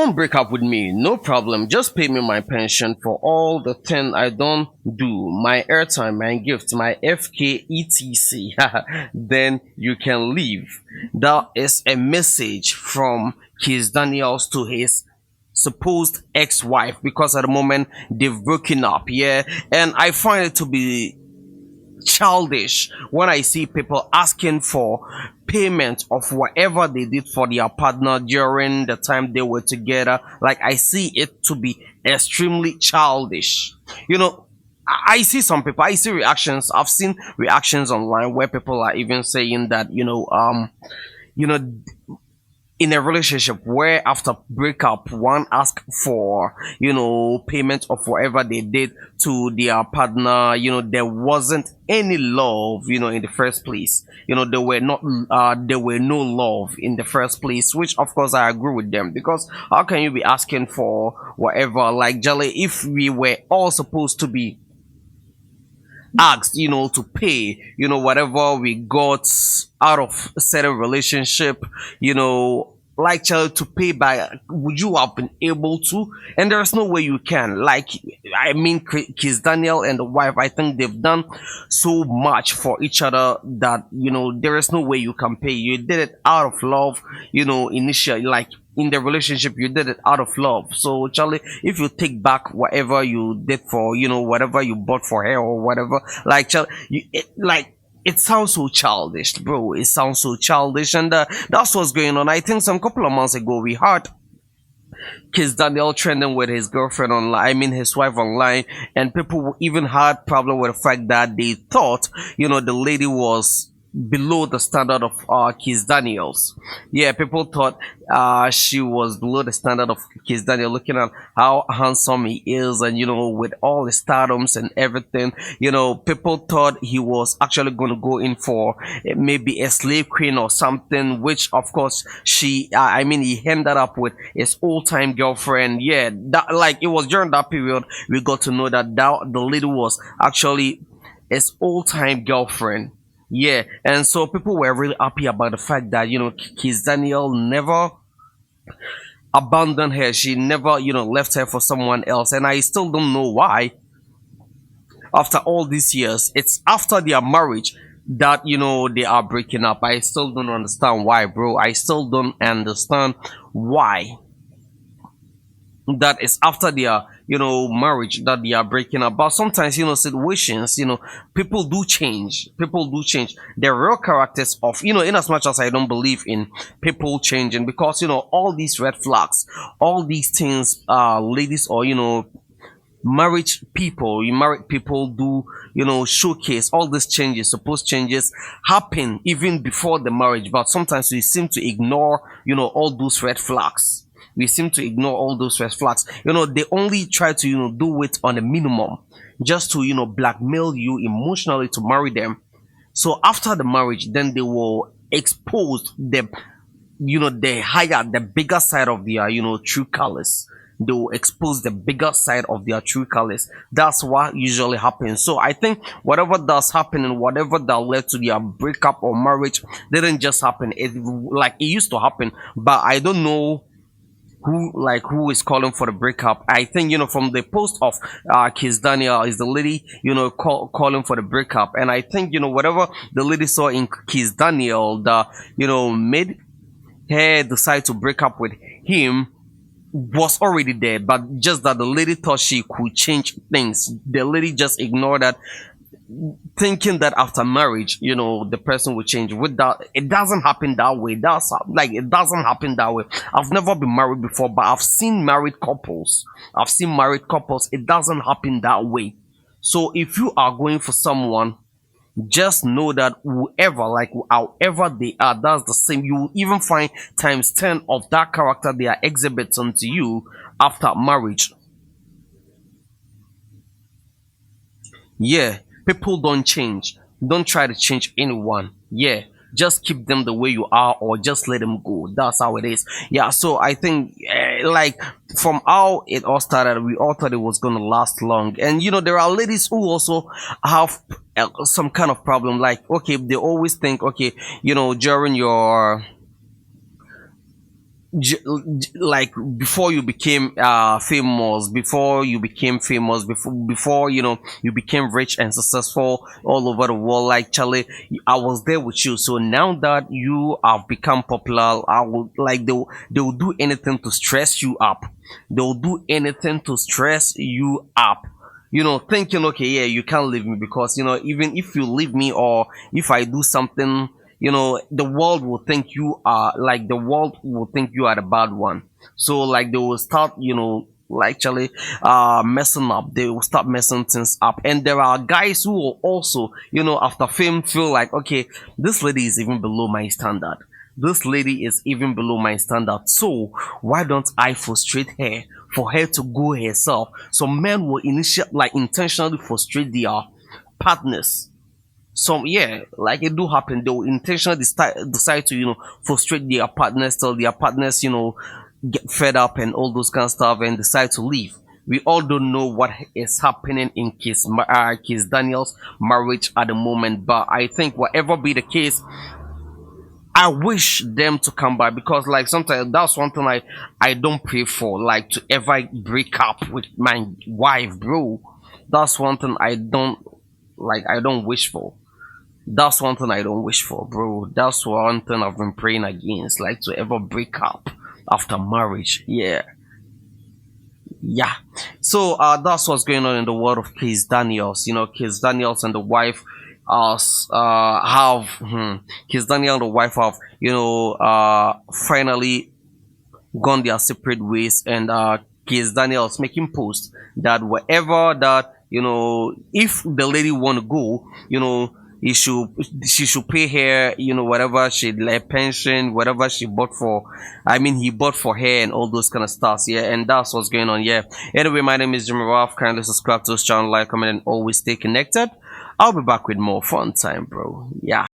won't break up with me, no problem. Just pay me my pension for all the thing I don't do, my airtime, my gift, my FK, etc. Then you can leave. That is a message from Kizz Daniels to his supposed ex-wife, because at the moment they've broken up. Yeah, and I find it to be childish when I see people asking for payment of whatever they did for their partner during the time they were together. Like, I see it to be extremely childish. You know, I see some people, I see reactions. I've seen reactions online where people are even saying that, you know, in a relationship where after breakup one ask for payment of whatever they did to their partner, there wasn't any love in the first place. There were no love in the first place, which of course I agree with them, because how can you be asking for whatever, like, Jelly, if we were all supposed to be asked to pay whatever we got out of a certain relationship, like, child, to pay back, would you have been able to? And there's no way you can. Like, I mean, Kizz Daniel and the wife, I think they've done so much for each other that there is no way you can pay. You did it out of love, initially, like in the relationship, you did it out of love. So, Charlie, if you take back whatever you did for whatever you bought for her or whatever, like, Charlie, it sounds so childish, bro. It sounds so childish, and that's what's going on. I think some couple of months ago we had Kizz Daniel trending with his girlfriend online, I mean his wife online, and people even had problem with the fact that they thought the lady was below the standard of Kizz Daniels. Yeah, people thought she was below the standard of Kizz Daniel, looking at how handsome he is, and with all the stardoms and everything. People thought he was actually going to go in for maybe a slave queen or something, which of course he ended up with his all-time girlfriend. Yeah, that, like, it was during that period we got to know that the lady was actually his all-time girlfriend. Yeah, and so people were really happy about the fact that Kizz Daniel never abandoned her. She never left her for someone else, and I still don't know why. After all these years, it's after their marriage that they are breaking up. I still don't understand why, bro. I still don't understand why. That is after their marriage that they are breaking up. But sometimes situations, people do change. The real characters of in as much as I don't believe in people changing, because all these red flags, all these things, ladies, or married people do showcase all these changes. Supposed changes happen even before the marriage, but sometimes we seem to ignore all those red flags. We seem to ignore all those red flags. They only try to do it on a minimum, just to blackmail you emotionally to marry them. So after the marriage, then they will expose the bigger side of their true colors. They will expose the bigger side of their true colors. That's what usually happens. So I think whatever does happen and whatever that led to their breakup or marriage didn't just happen. It used to happen, but I don't know who is calling for the breakup. I think from the post of Kizz Daniel is the lady calling for the breakup, and I think whatever the lady saw in Kizz Daniel that made her decide to break up with him was already there, but just that the lady thought she could change things. The lady just ignored that, thinking that after marriage the person will change. With that, it doesn't happen that way. It doesn't happen that way. I've never been married before, but I've seen married couples. It doesn't happen that way. So if you are going for someone, just know that however they are, that's the same. You will even find times 10 of that character they are exhibiting to you after marriage. Yeah, people don't change. Don't try to change anyone. Yeah, just keep them the way you are, or just let them go. That's how it is. Yeah, so I think from how it all started, we all thought it was gonna last long. And there are ladies who also have some kind of problem. Like, okay, they always think, okay, during your like before you became famous, before you know you became rich and successful all over the world, like Charlie, I was there with you. So now that you have become popular, I will like they will do anything to stress you up. They'll do anything to stress you up, you know, thinking, okay, yeah, you can't leave me, because you know, even if you leave me, or if I do something, you know, the world will think you are the bad one. So like they will start, you know, like actually messing up. They will start messing things up. And there are guys who will also, you know, after fame feel like, okay, this lady is even below my standard. This lady is even below my standard. So why don't I frustrate her for her to go herself? So men will initiate, like, intentionally frustrate their partners. Some, yeah, like it do happen. They will intentionally decide to, you know, frustrate their partners till their partners, you know, get fed up and all those kind of stuff and decide to leave. We all don't know what is happening in Kiss Daniel's marriage at the moment, but I think whatever be the case, I wish them to come back, because like sometimes that's one thing I don't pray for, like to ever break up with my wife, bro. That's one thing I don't wish for. That's one thing I don't wish for, bro. That's one thing I've been praying against, like to ever break up after marriage. Yeah, yeah. So that's what's going on in the world of Kizz Daniels. You know, Kizz Daniels and the wife have Kizz Daniel and the wife have, you know, finally gone their separate ways, and Kizz Daniels making posts that wherever that, you know, if the lady want to go, you know, he should she should pay her, you know, whatever she like pension, whatever she bought for, I mean he bought for her and all those kind of stuff. Yeah, and that's what's going on. Yeah, anyway, my name is Jimmy Ralph. Kindly subscribe to this channel, like, comment, and always stay connected. I'll be back with more fun time, bro. Yeah.